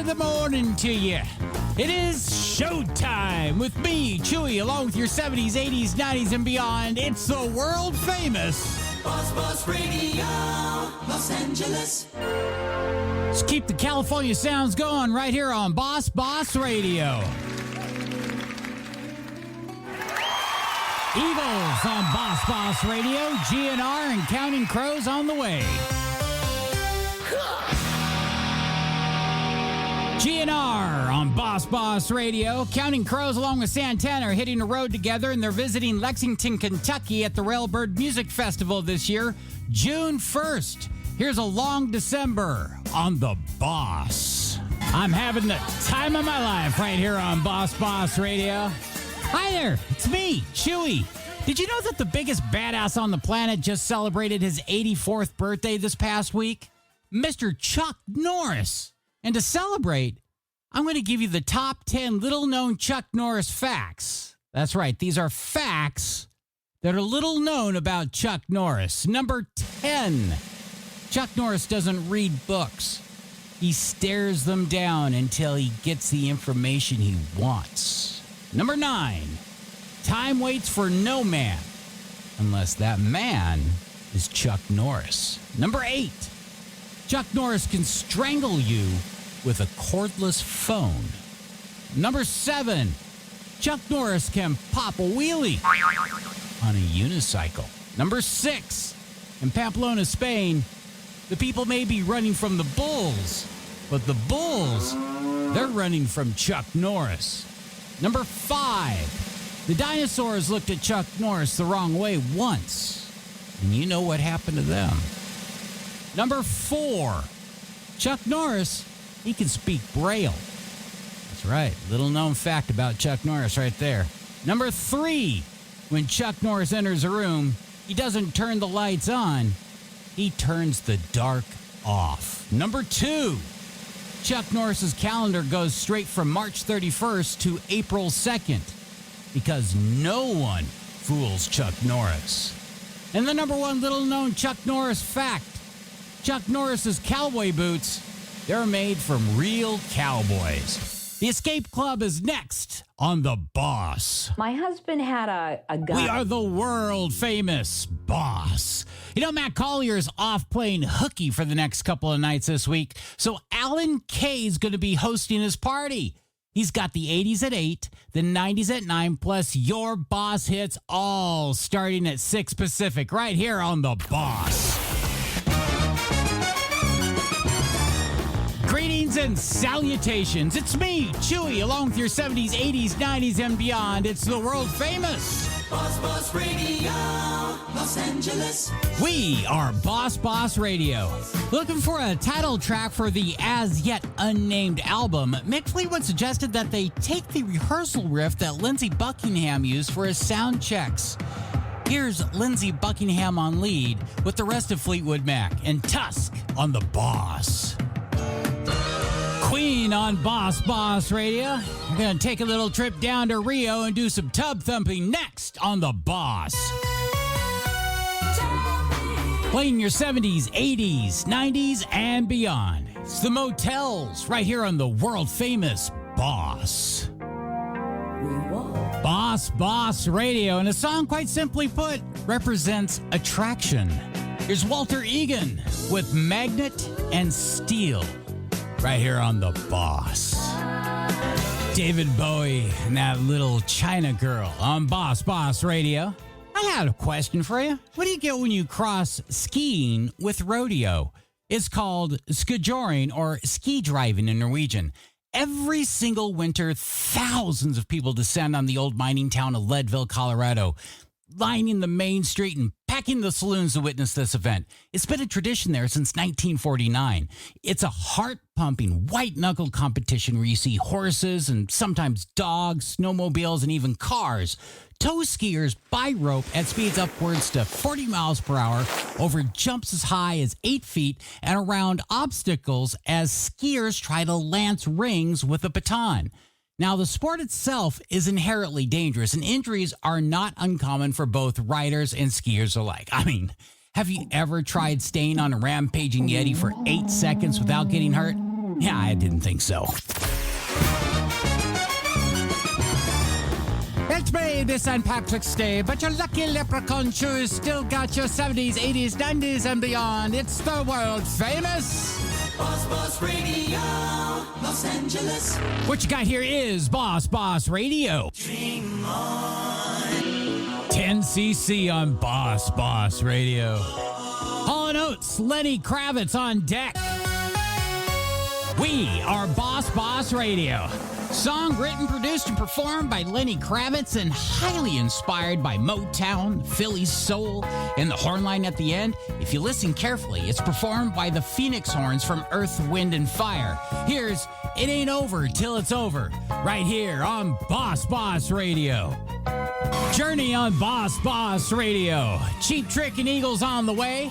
of the morning to you. It is showtime with me, Chewy, along with your 70s, 80s, 90s, and beyond. It's the world famous Boss Radio, Los Angeles. Let's keep the California sounds going right here on Boss Radio. Eagles on Boss Radio, GNR and Counting Crows on the way. GNR on Boss Radio. Counting Crows along with Santana are hitting the road together, and they're visiting Lexington, Kentucky at the Railbird Music Festival this year, June 1st. Here's a long December on the Boss. I'm having the time of my life right here on Boss Radio. Hi there, it's me, Chewy. Did you know that the biggest badass on the planet just celebrated his 84th birthday this past week? Mr. Chuck Norris. And to celebrate, I'm going to give you the top 10 little-known Chuck Norris facts. That's right, these are facts that are little known about Chuck Norris. Number 10, Chuck Norris doesn't read books. He stares them down until he gets the information he wants. Number 9, time waits for no man, unless that man is Chuck Norris. Number 8, Chuck Norris can strangle you with a cordless phone. Number 7, Chuck Norris can pop a wheelie on a unicycle. Number 6, in Pamplona, Spain, the people may be running from the bulls, but the bulls, they're running from Chuck Norris. Number 5, the dinosaurs looked at Chuck Norris the wrong way once, and you know what happened to them. Number 4, Chuck Norris, he can speak Braille. That's right, little known fact about Chuck Norris right there. Number 3, when Chuck Norris enters a room, he doesn't turn the lights on, he turns the dark off. Number 2, Chuck Norris's calendar goes straight from March 31st to April 2nd because no one fools Chuck Norris. And the number 1 little known Chuck Norris fact, Chuck Norris's cowboy boots, they're made from real cowboys. The Escape Club is next on The Boss. My husband had a gun. We are the world famous Boss. You know, Matt Collier's off playing hooky for the next couple of nights this week, so Alan Kay's going to be hosting his party. He's got the 80s at 8, the 90s at 9, plus your Boss hits all starting at 6 Pacific right here on The Boss. Greetings and salutations. It's me, Chewy, along with your 70s, 80s, 90s, and beyond. It's the world famous Boss Radio, Los Angeles. We are Boss Radio. Looking for a title track for the as yet unnamed album, Mick Fleetwood suggested that they take the rehearsal riff that Lindsey Buckingham used for his sound checks. Here's Lindsey Buckingham on lead with the rest of Fleetwood Mac and Tusk on The Boss. Queen on Boss Radio. We're going to take a little trip down to Rio and do some tub thumping next on The Boss. Playing your 70s, 80s, 90s, and beyond. It's the Motels right here on the world famous Boss. Boss Radio. And a song, quite simply put, represents attraction. Here's Walter Egan with Magnet and Steel. Right here on The Boss. David Bowie and that little China girl on Boss Radio. I had a question for you. What do you get when you cross skiing with rodeo? It's called skijoring or ski driving in Norwegian. Every single winter, thousands of people descend on the old mining town of Leadville, Colorado, lining the main street and packing the saloons to witness this event. It's been a tradition there since 1949. It's a heart-pumping, white-knuckle competition where you see horses and sometimes dogs, snowmobiles, and even cars tow skiers by rope at speeds upwards to 40 miles per hour over jumps as high as 8 feet and around obstacles as skiers try to lance rings with a baton. Now, the sport itself is inherently dangerous, and injuries are not uncommon for both riders and skiers alike. I mean, have you ever tried staying on a rampaging Yeti for 8 seconds without getting hurt? Yeah, I didn't think so. It's me this St. Patrick's Day, but your lucky leprechaun shoes still got your 70s, 80s, 90s, and beyond. It's the world famous Boss Radio, Los Angeles. What you got here is Boss Radio. Dream on. 10cc on Boss Radio. Hall & Oates, Lenny Kravitz on deck. We are Boss Radio. Song written, produced, and performed by Lenny Kravitz and highly inspired by Motown, Philly soul, and the horn line at the end. If you listen carefully, it's performed by the Phoenix Horns from Earth, Wind, and Fire. Here's It Ain't Over Till It's Over, right here on Boss Radio. Journey on Boss Radio. Cheap Trick and Eagles on the way.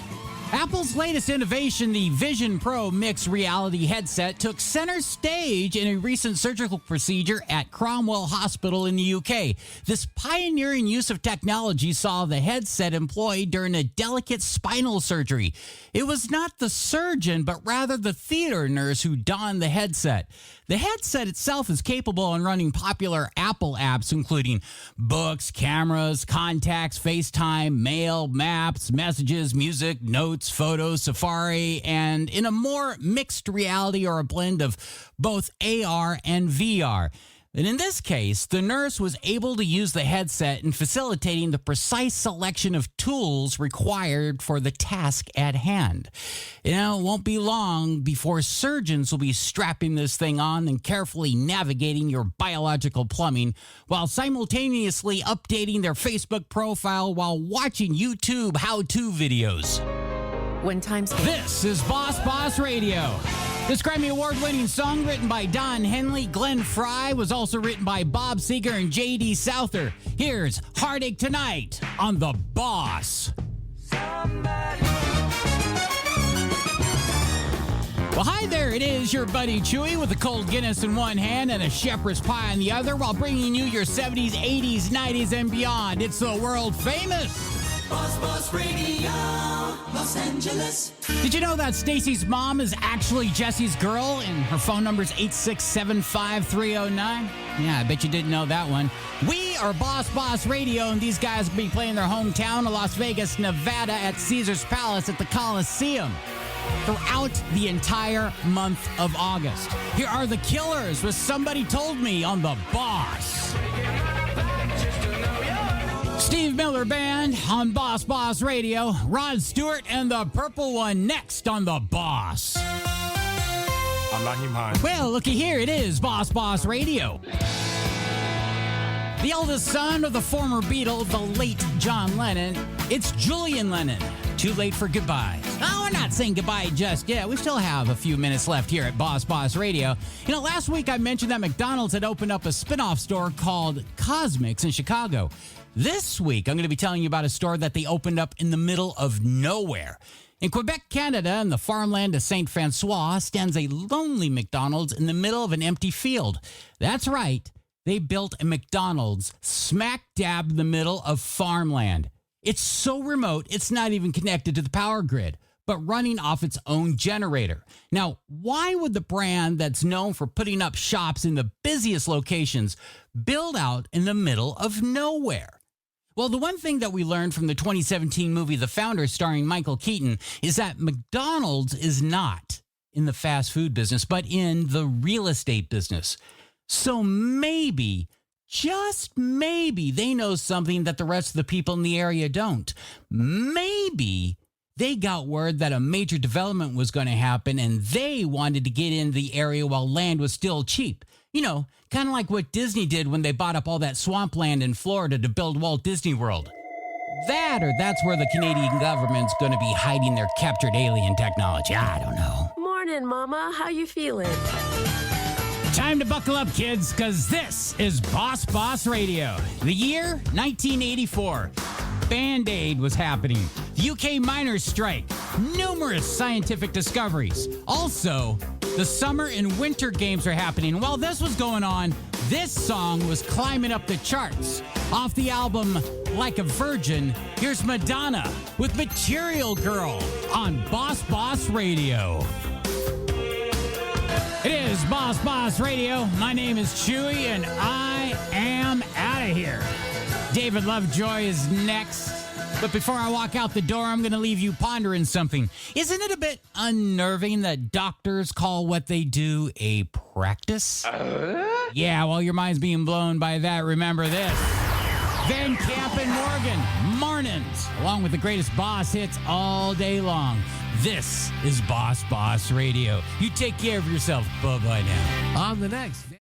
Apple's latest innovation, the Vision Pro mixed reality headset, took center stage in a recent surgical procedure at Cromwell Hospital in the UK. This pioneering use of technology saw the headset employed during a delicate spinal surgery. It was not the surgeon, but rather the theater nurse who donned the headset. The headset itself is capable of running popular Apple apps, including books, cameras, contacts, FaceTime, mail, maps, messages, music, notes, photos, Safari, and in a more mixed reality or a blend of both AR and VR. And in this case, the nurse was able to use the headset in facilitating the precise selection of tools required for the task at hand. You know, it won't be long before surgeons will be strapping this thing on and carefully navigating your biological plumbing while simultaneously updating their Facebook profile while watching YouTube how-to videos. When times This is Boss Radio. This Grammy Award-winning song, written by Don Henley, Glenn Frey, was also written by Bob Seger and J.D. Souther. Here's Heartache Tonight on The Boss. Well, hi there. It is your buddy Chewy with a cold Guinness in one hand and a shepherd's pie in the other while bringing you your 70s, 80s, 90s, and beyond. It's the world famous Boss Radio, Los Angeles. Did you know that Stacy's mom is actually Jesse's girl and her phone number is 8675309? Yeah, I bet you didn't know that one. We are Boss Radio, and these guys will be playing their hometown of Las Vegas, Nevada at Caesar's Palace at the Coliseum throughout the entire month of August. Here are the Killers with Somebody Told Me on The Boss. Steve Miller Band on Boss Radio. Rod Stewart and the Purple One next on The Boss. I'm Lahim Hines. Well, looky here. It is Boss Radio. The eldest son of the former Beatle, the late John Lennon. It's Julian Lennon. Too late for goodbyes. Oh, we're not saying goodbye just yet. We still have a few minutes left here at Boss Radio. You know, last week I mentioned that McDonald's had opened up a spin-off store called Cosmics in Chicago. This week, I'm going to be telling you about a store that they opened up in the middle of nowhere. In Quebec, Canada, in the farmland of St. Francois, stands a lonely McDonald's in the middle of an empty field. That's right. They built a McDonald's smack dab in the middle of farmland. It's so remote, it's not even connected to the power grid, but running off its own generator. Now, why would the brand that's known for putting up shops in the busiest locations build out in the middle of nowhere? Well, the one thing that we learned from the 2017 movie The Founder, starring Michael Keaton, is that McDonald's is not in the fast food business, but in the real estate business. So maybe, just maybe, they know something that the rest of the people in the area don't. Maybe they got word that a major development was going to happen and they wanted to get in the area while land was still cheap. You know, kind of like what Disney did when they bought up all that swampland in Florida to build Walt Disney World. That, or that's where the Canadian government's going to be hiding their captured alien technology. I don't know. Morning, Mama. How you feeling? Time to buckle up, kids, because this is Boss Radio. The year, 1984. Band-Aid was happening. The UK miners' strike. Numerous scientific discoveries. Also, the summer and winter games are happening. While this was going on, this song was climbing up the charts. Off the album Like a Virgin, here's Madonna with Material Girl on Boss Radio. It is Boss Radio. My name is Chewy, and I am out of here. David Lovejoy is next. But before I walk out the door, I'm going to leave you pondering something. Isn't it a bit unnerving that doctors call what they do a practice? Yeah, while your mind's being blown by that, remember this. Van Camp and Morgan, mornings, along with the greatest Boss hits all day long. This is Boss Radio. You take care of yourself. Bye-bye now. On the next...